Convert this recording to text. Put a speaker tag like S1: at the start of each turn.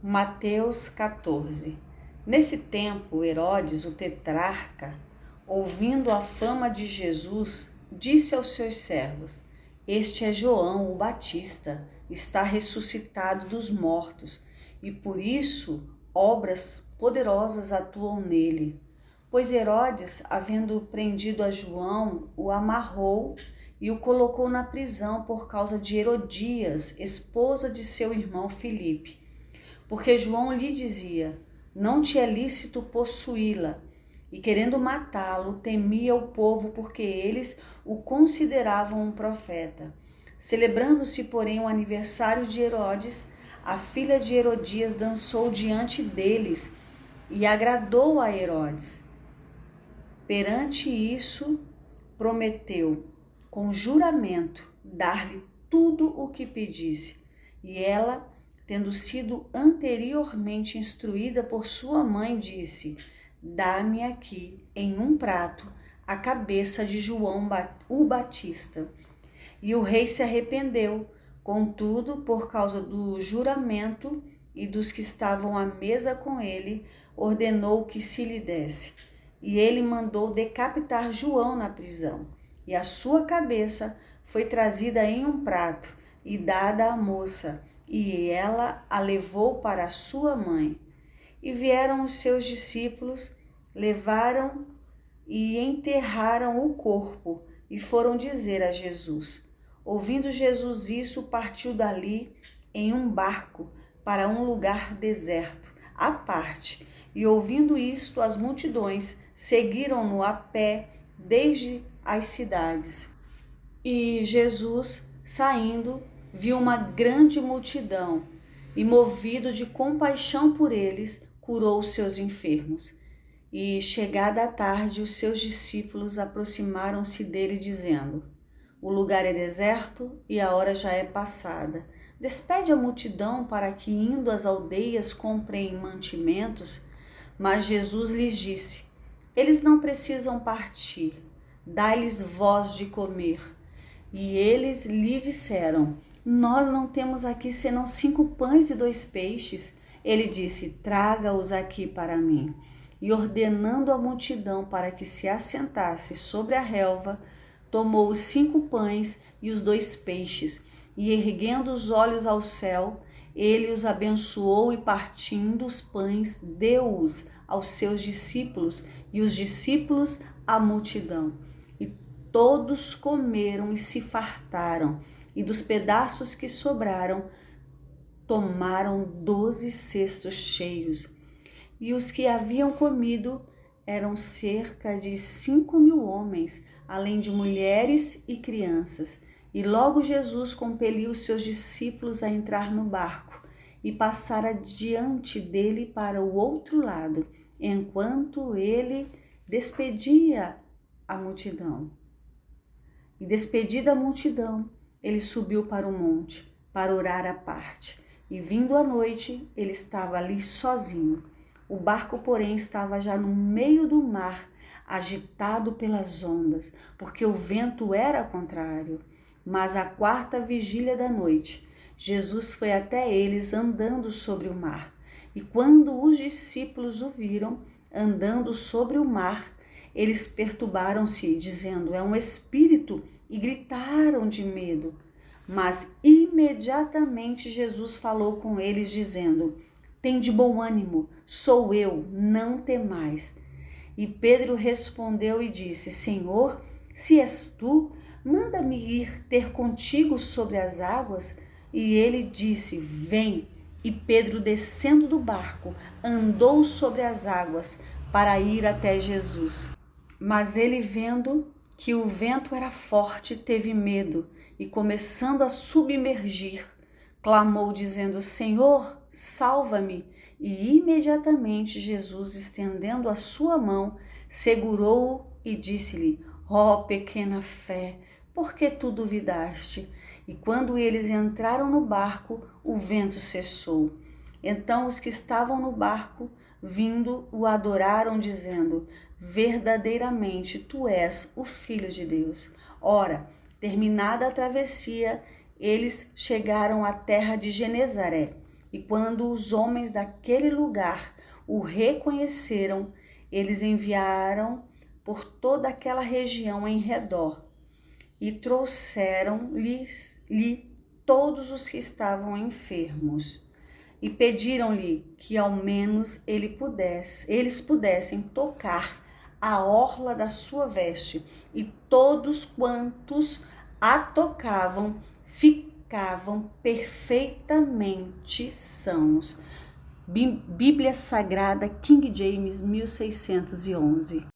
S1: Mateus 14. Nesse tempo, Herodes, o tetrarca, ouvindo a fama de Jesus, disse aos seus servos: Este é João, o Batista, está ressuscitado dos mortos, e por isso obras poderosas atuam nele. Pois Herodes, havendo prendido a João, o amarrou e o colocou na prisão por causa de Herodias, esposa de seu irmão Filipe. Porque João lhe dizia: não te é lícito possuí-la. E querendo matá-lo, temia o povo, porque eles o consideravam um profeta. Celebrando-se, porém, o aniversário de Herodes, a filha de Herodias dançou diante deles e agradou a Herodes. Perante isso, prometeu, com juramento, dar-lhe tudo o que pedisse. E ela, tendo sido anteriormente instruída por sua mãe, disse: dá-me aqui, em um prato, a cabeça de João o Batista. E o rei se arrependeu, contudo, por causa do juramento e dos que estavam à mesa com ele, ordenou que se lhe desse. E ele mandou decapitar João na prisão. E a sua cabeça foi trazida em um prato e dada à moça, e ela a levou para a sua mãe. E vieram os seus discípulos, levaram e enterraram o corpo, e foram dizer a Jesus. Ouvindo Jesus isso, partiu dali em um barco para um lugar deserto, à parte. E ouvindo isto, as multidões seguiram-no a pé desde as cidades. E Jesus, saindo, viu uma grande multidão e, movido de compaixão por eles, curou os seus enfermos. E, chegada a tarde, os seus discípulos aproximaram-se dele, dizendo: o lugar é deserto e a hora já é passada. Despede a multidão para que, indo às aldeias, comprem mantimentos. Mas Jesus lhes disse: eles não precisam partir, dai-lhes vós de comer. E eles lhe disseram: nós não temos aqui senão 5 pães e 2 peixes. Ele disse: traga-os aqui para mim. E ordenando a multidão para que se assentasse sobre a relva, tomou os 5 pães e os 2 peixes, e erguendo os olhos ao céu, ele os abençoou e, partindo os pães, deu-os aos seus discípulos, e os discípulos à multidão. E todos comeram e se fartaram, e dos pedaços que sobraram, tomaram 12 cestos cheios. E os que haviam comido eram cerca de 5.000 homens, além de mulheres e crianças. E logo Jesus compeliu os seus discípulos a entrar no barco e passar adiante dele para o outro lado, enquanto ele despedia a multidão. E despedida a multidão, ele subiu para o monte para orar à parte. E vindo a noite, ele estava ali sozinho. O barco, porém, estava já no meio do mar, agitado pelas ondas, porque o vento era contrário. Mas à 4ª vigília da noite, Jesus foi até eles andando sobre o mar. E quando os discípulos o viram andando sobre o mar, eles perturbaram-se, dizendo: é um espírito, e gritaram de medo. Mas imediatamente Jesus falou com eles, dizendo: tende bom ânimo, sou eu, não temais. E Pedro respondeu e disse: Senhor, se és tu, manda-me ir ter contigo sobre as águas. E ele disse: vem. E Pedro, descendo do barco, andou sobre as águas para ir até Jesus. Mas ele, vendo que o vento era forte, teve medo e, começando a submergir, clamou, dizendo: Senhor, salva-me. E imediatamente Jesus, estendendo a sua mão, segurou-o e disse-lhe: ó pequena fé, por que tu duvidaste? E quando eles entraram no barco, o vento cessou. Então os que estavam no barco, vindo, o adoraram, dizendo: verdadeiramente tu és o Filho de Deus. Ora, terminada a travessia, eles chegaram à terra de Genezaré. E quando os homens daquele lugar o reconheceram, eles enviaram por toda aquela região em redor e trouxeram-lhe todos os que estavam enfermos e pediram-lhe que ao menos eles pudessem tocar a orla da sua veste, e todos quantos a tocavam ficavam perfeitamente sãos. Bíblia Sagrada, King James, 1611.